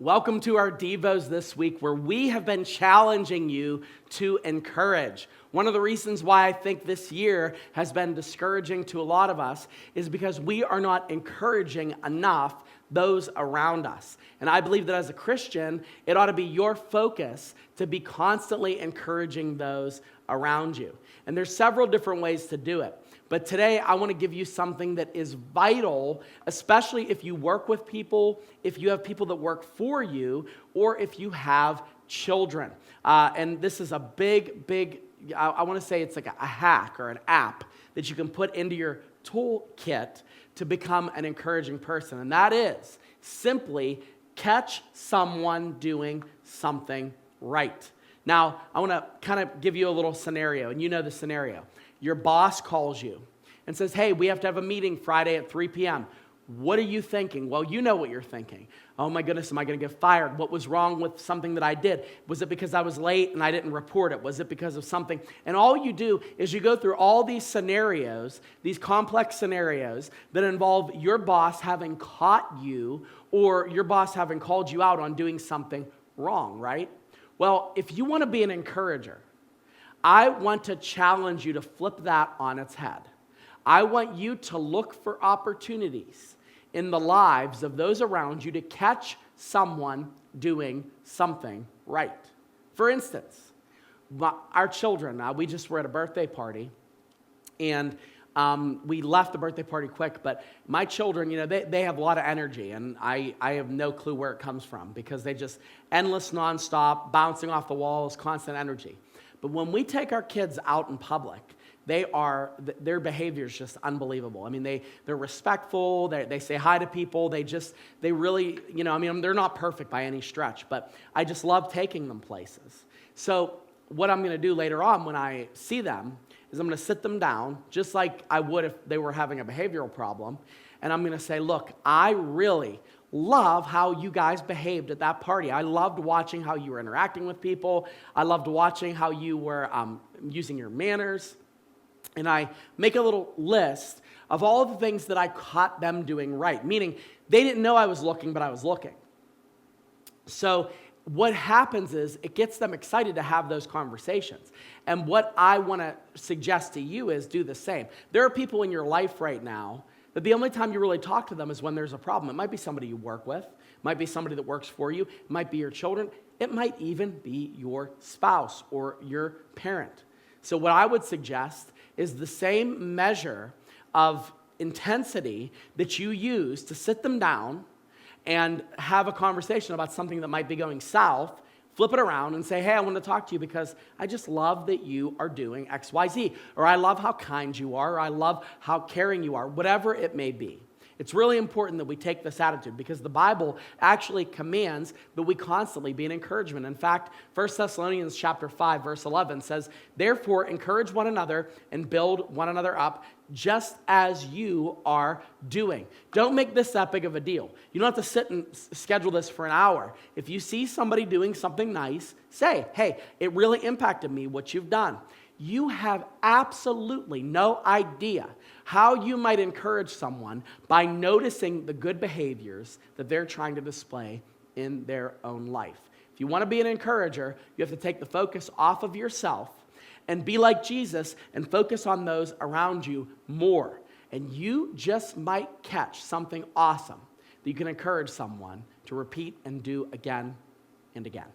Welcome to our Devos this week, where we have been challenging you to encourage. One of the reasons why I think this year has been discouraging to a lot of us is because we are not encouraging enough those around us. And I believe that as a Christian, it ought to be your focus to be constantly encouraging those around you. And there's several different ways to do it. But today, I want to give you something that is vital, especially if you work with people, if you have people that work for you, or if you have children. And this is a big, I want to say it's like a hack or an app that you can put into your toolkit to become an encouraging person. And that is simply catch someone doing something right. Now, I want to kind of give you a little scenario, and you know the scenario. Your boss calls you and says, hey, we have to have a meeting Friday at 3 p.m. What are you thinking? Well, you know what you're thinking. Oh my goodness, am I going to get fired? What was wrong with something that I did? Was it because I was late and I didn't report it? Was it because of something? And all you do is you go through all these scenarios, these complex scenarios that involve your boss having caught you or your boss having called you out on doing something wrong, right? Well, if you want to be an encourager, I want to challenge you to flip that on its head. I want you to look for opportunities in the lives of those around you to catch someone doing something right. For instance, our children, we just were at a birthday party, and we left the birthday party quick, but my children, they have a lot of energy, and I have no clue where it comes from because they just endless, nonstop, bouncing off the walls, constant energy. But when we take our kids out in public, their behavior is just unbelievable. I mean, they're respectful, they say hi to people, they really, they're not perfect by any stretch, but I just love taking them places. So what I'm going to do later on when I see them is I'm going to sit them down, just like I would if they were having a behavioral problem, and I'm going to say, look, I really love how you guys behaved at that party. I loved watching how you were interacting with people. I loved watching how you were using your manners. And I make a little list of all of the things that I caught them doing right, meaning they didn't know I was looking, but I was looking. So what happens is it gets them excited to have those conversations. And what I want to suggest to you is do the same. There are people in your life right now that the only time you really talk to them is when there's a problem. It might be somebody you work with. It might be somebody that works for you. It might be your children. It might even be your spouse or your parent. So what I would suggest is the same measure of intensity that you use to sit them down and have a conversation about something that might be going south. Flip it around and say, hey, I want to talk to you because I just love that you are doing X, Y, Z. Or I love how kind you are. Or I love how caring you are. Whatever it may be. It's really important that we take this attitude because the Bible actually commands that we constantly be an encouragement. In fact, 1 Thessalonians chapter 5, verse 11 says, therefore, encourage one another and build one another up just as you are doing. Don't make this that big of a deal. You don't have to sit and schedule this for an hour. If you see somebody doing something nice, say, hey, it really impacted me what you've done. You have absolutely no idea how you might encourage someone by noticing the good behaviors that they're trying to display in their own life. If you want to be an encourager, you have to take the focus off of yourself and be like Jesus and focus on those around you more. And you just might catch something awesome that you can encourage someone to repeat and do again and again.